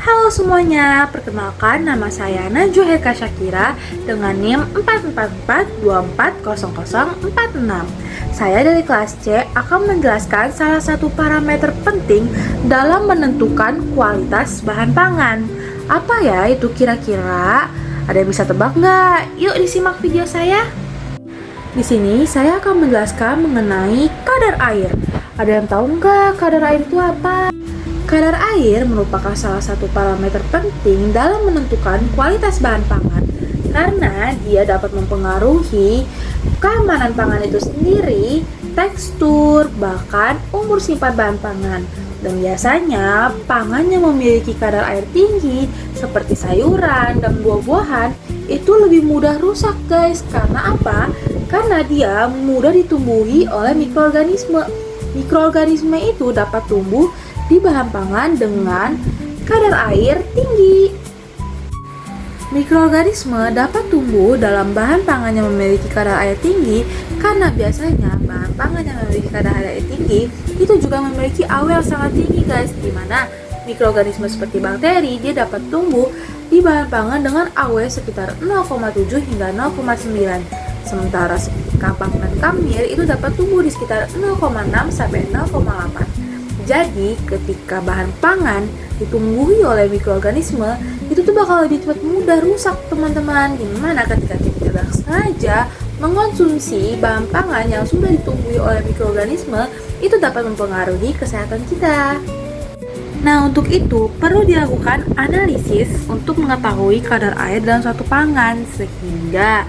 Halo semuanya, perkenalkan nama saya Najwa Heka Syakira dengan NIM 444240046. Saya dari kelas C akan menjelaskan salah satu parameter penting dalam menentukan kualitas bahan pangan. Apa ya itu kira-kira? Ada yang bisa tebak nggak? Yuk disimak video saya. Di sini saya akan menjelaskan mengenai kadar air. Ada yang tahu nggak kadar air itu apa? Kadar air merupakan salah satu parameter penting dalam menentukan kualitas bahan pangan karena dia dapat mempengaruhi keamanan pangan itu sendiri, tekstur, bahkan umur simpan bahan pangan. Dan biasanya pangan yang memiliki kadar air tinggi seperti sayuran dan buah-buahan itu lebih mudah rusak guys. Karena apa? Karena dia mudah ditumbuhi oleh mikroorganisme. Mikroorganisme itu dapat tumbuh di bahan pangan dengan kadar air tinggi. Mikroorganisme dapat tumbuh dalam bahan pangan yang memiliki kadar air tinggi karena biasanya bahan pangan yang memiliki kadar air tinggi itu juga memiliki AOE yang sangat tinggi guys, dimana mikroorganisme seperti bakteri dia dapat tumbuh di bahan pangan dengan AOE sekitar 0,7 hingga 0,9. Sementara kapang dan kamir itu dapat tumbuh di sekitar 0,6 sampai 0,8. Jadi ketika bahan pangan ditumbuhi oleh mikroorganisme itu tuh bakal lebih cepat mudah rusak teman-teman. Dimana ketika kita tidak sengaja mengonsumsi bahan pangan yang sudah ditumbuhi oleh mikroorganisme itu dapat mempengaruhi kesehatan kita. Nah untuk itu perlu dilakukan analisis untuk mengetahui kadar air dalam suatu pangan sehingga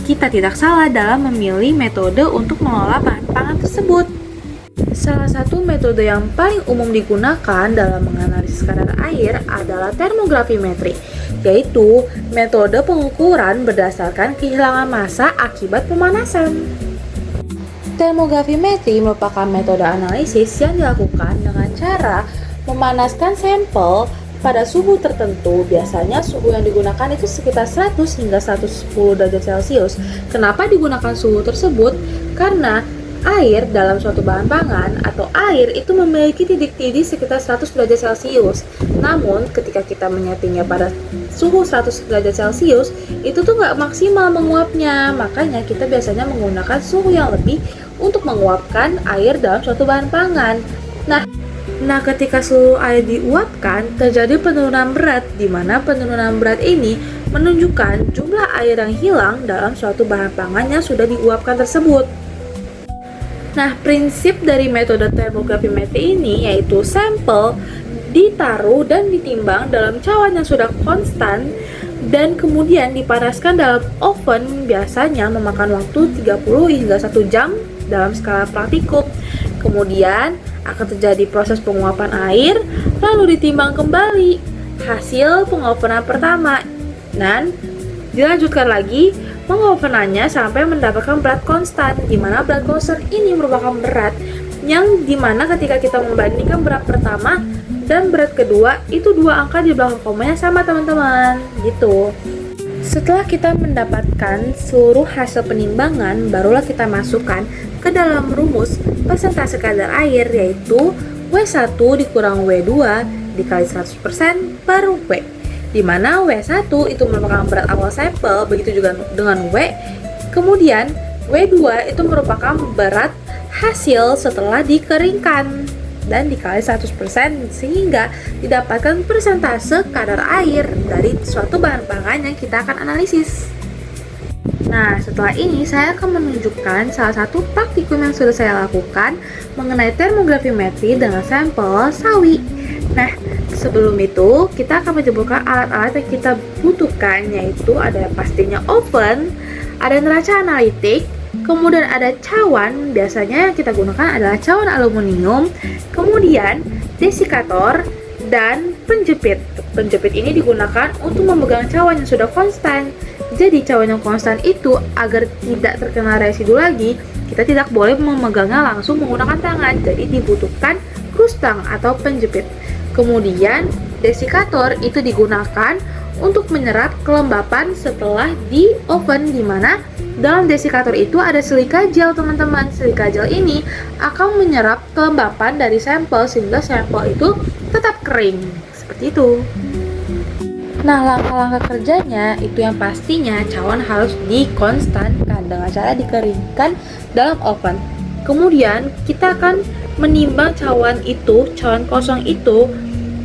kita tidak salah dalam memilih metode untuk mengolah bahan pangan tersebut. Salah satu metode yang paling umum digunakan dalam menganalisis kadar air adalah termografimetri, yaitu metode pengukuran berdasarkan kehilangan massa akibat pemanasan. Termografimetri merupakan metode analisis yang dilakukan dengan cara memanaskan sampel pada suhu tertentu. Biasanya suhu yang digunakan itu sekitar 100 hingga 110 derajat Celcius. Kenapa digunakan suhu tersebut? Karena air dalam suatu bahan pangan atau air itu memiliki titik didih sekitar 100 derajat Celcius. Namun ketika kita menyetingnya pada suhu 100 derajat Celcius itu tuh nggak maksimal menguapnya. Makanya kita biasanya menggunakan suhu yang lebih untuk menguapkan air dalam suatu bahan pangan. Nah, ketika seluruh air diuapkan, terjadi penurunan berat, di mana penurunan berat ini menunjukkan jumlah air yang hilang dalam suatu bahan pangan yang sudah diuapkan tersebut. Nah, prinsip dari metode termografimetri ini yaitu sampel ditaruh dan ditimbang dalam cawan yang sudah konstan dan kemudian dipanaskan dalam oven, biasanya memakan waktu 30 hingga 1 jam dalam skala praktikum. Kemudian akan terjadi proses penguapan air, lalu ditimbang kembali hasil pengovenan pertama dan dilanjutkan lagi pengovenannya sampai mendapatkan berat konstan, di mana berat konstan ini merupakan berat yang dimana ketika kita membandingkan berat pertama dan berat kedua itu dua angka di belakang komanya sama teman-teman gitu. Setelah kita mendapatkan seluruh hasil penimbangan, barulah kita masukkan ke dalam rumus persentase kadar air, yaitu W1 dikurang W2 dikali 100% per W, di mana W1 itu merupakan berat awal sampel, begitu juga dengan W. Kemudian W2 itu merupakan berat hasil setelah dikeringkan dan dikali 100% sehingga didapatkan persentase kadar air dari suatu bahan pangan yang kita akan analisis. Nah, setelah ini saya akan menunjukkan salah satu praktikum yang sudah saya lakukan mengenai termografimetri dengan sampel sawi. Nah, sebelum itu kita akan menyebutkan alat-alat yang kita butuhkan, yaitu ada pastinya oven, ada neraca analitik, kemudian ada cawan. Biasanya yang kita gunakan adalah cawan aluminium, kemudian desikator dan penjepit. Penjepit ini digunakan untuk memegang cawan yang sudah konstan. Jadi cawan yang konstan itu agar tidak terkena residu lagi, kita tidak boleh memegangnya langsung menggunakan tangan. Jadi dibutuhkan krustang atau penjepit. Kemudian desikator itu digunakan untuk menyerap kelembapan setelah di oven, di mana dalam desikator itu ada silika gel teman-teman. Silika gel ini akan menyerap kelembapan dari sampel sehingga sampel itu tetap kering. Seperti itu. Nah, langkah-langkah kerjanya itu yang pastinya cawan harus dikonstankan dengan cara dikeringkan dalam oven. Kemudian kita akan menimbang cawan kosong itu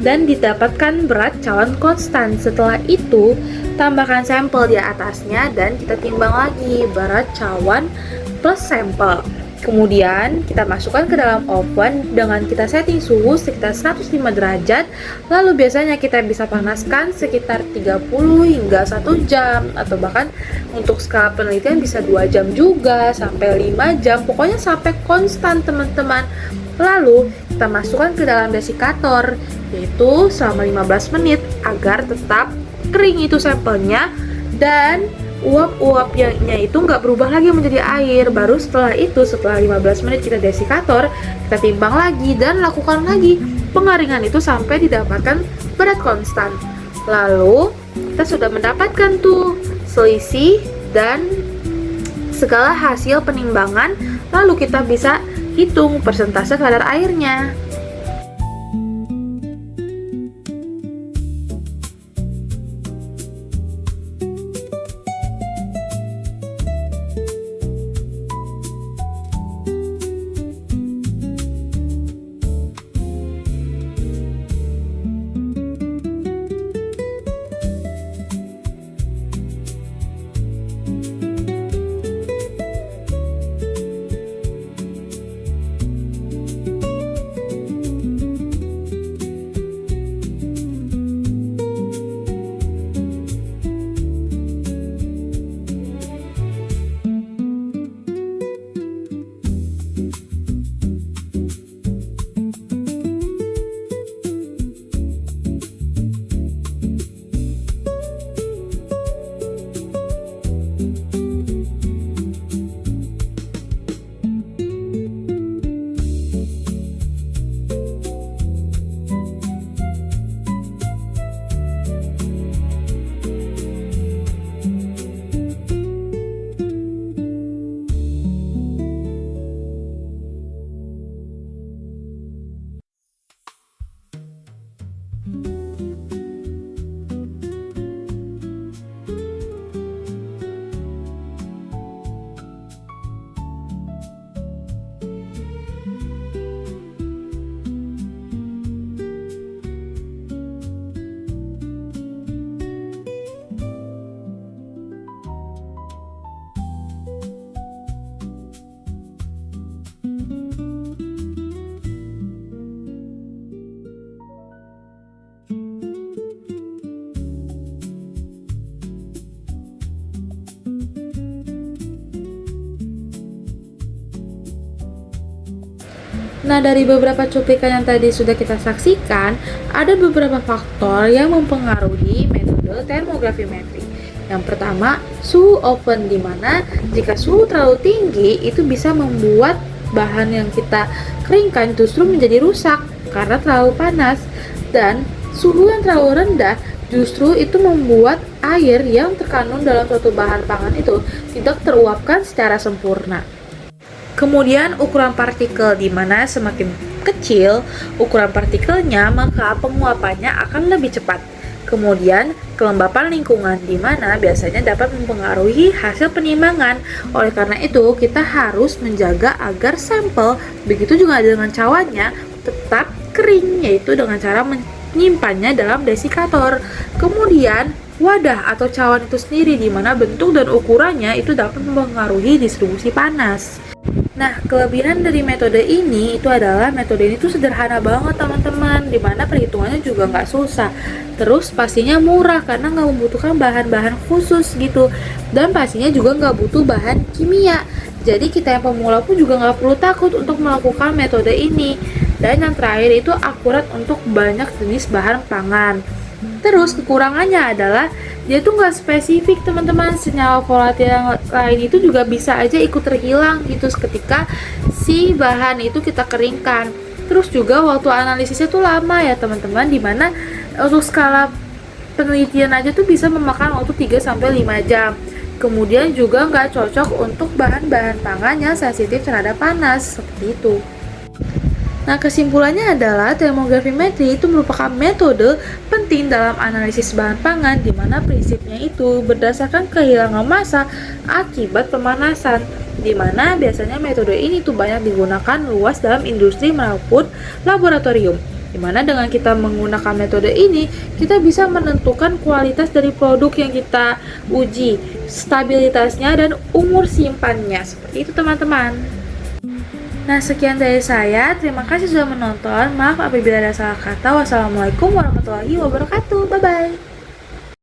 dan didapatkan berat cawan konstan. Setelah itu, tambahkan sampel di atasnya dan kita timbang lagi berat cawan plus sampel. Kemudian kita masukkan ke dalam oven dengan kita setting suhu sekitar 105 derajat. Lalu biasanya kita bisa panaskan sekitar 30 hingga 1 jam, atau bahkan untuk skala penelitian bisa 2 jam juga sampai 5 jam. Pokoknya sampai konstan teman-teman. Lalu kita masukkan ke dalam desikator, yaitu selama 15 menit agar tetap kering itu sampelnya dan uap-uapnya itu nggak berubah lagi menjadi air. Baru setelah itu, setelah 15 menit kita desikator, kita timbang lagi dan lakukan lagi pengaringan itu sampai didapatkan berat konstan. Lalu kita sudah mendapatkan tuh selisih dan segala hasil penimbangan. Lalu kita bisa hitung persentase kadar airnya. Nah, dari beberapa cuplikan yang tadi sudah kita saksikan, ada beberapa faktor yang mempengaruhi metode termografimetri. Yang pertama, suhu oven, di mana jika suhu terlalu tinggi itu bisa membuat bahan yang kita keringkan justru menjadi rusak karena terlalu panas. Dan suhu yang terlalu rendah justru itu membuat air yang terkandung dalam suatu bahan pangan itu tidak teruapkan secara sempurna. Kemudian ukuran partikel, di mana semakin kecil ukuran partikelnya maka penguapannya akan lebih cepat. Kemudian kelembapan lingkungan, di mana biasanya dapat mempengaruhi hasil penimbangan. Oleh karena itu kita harus menjaga agar sampel, begitu juga dengan cawannya, tetap kering, yaitu dengan cara menyimpannya dalam desikator. Kemudian wadah atau cawan itu sendiri, di mana bentuk dan ukurannya itu dapat mempengaruhi distribusi panas. Nah, kelebihan dari metode ini itu adalah metode ini tuh sederhana banget teman-teman, dimana perhitungannya juga nggak susah. Terus pastinya murah karena nggak membutuhkan bahan-bahan khusus gitu, dan pastinya juga nggak butuh bahan kimia. Jadi kita yang pemula pun juga nggak perlu takut untuk melakukan metode ini. Dan yang terakhir itu akurat untuk banyak jenis bahan pangan. Terus kekurangannya adalah dia tuh nggak spesifik teman-teman, senyawa volatil yang lain itu juga bisa aja ikut terhilang gitu ketika si bahan itu kita keringkan. Terus juga waktu analisisnya tuh lama ya teman-teman, dimana untuk skala penelitian aja tuh bisa memakan waktu 3-5 jam. Kemudian juga nggak cocok untuk bahan-bahan pangan yang sensitif terhadap panas seperti itu. Nah, kesimpulannya adalah termografimetri itu merupakan metode penting dalam analisis bahan pangan di mana prinsipnya itu berdasarkan kehilangan massa akibat pemanasan, di mana biasanya metode ini tuh banyak digunakan luas dalam industri maupun laboratorium. Di mana dengan kita menggunakan metode ini, kita bisa menentukan kualitas dari produk yang kita uji, stabilitasnya dan umur simpannya. Seperti itu, teman-teman. Nah, sekian dari saya. Terima kasih sudah menonton. Maaf apabila ada salah kata. Wassalamualaikum warahmatullahi wabarakatuh. Bye-bye.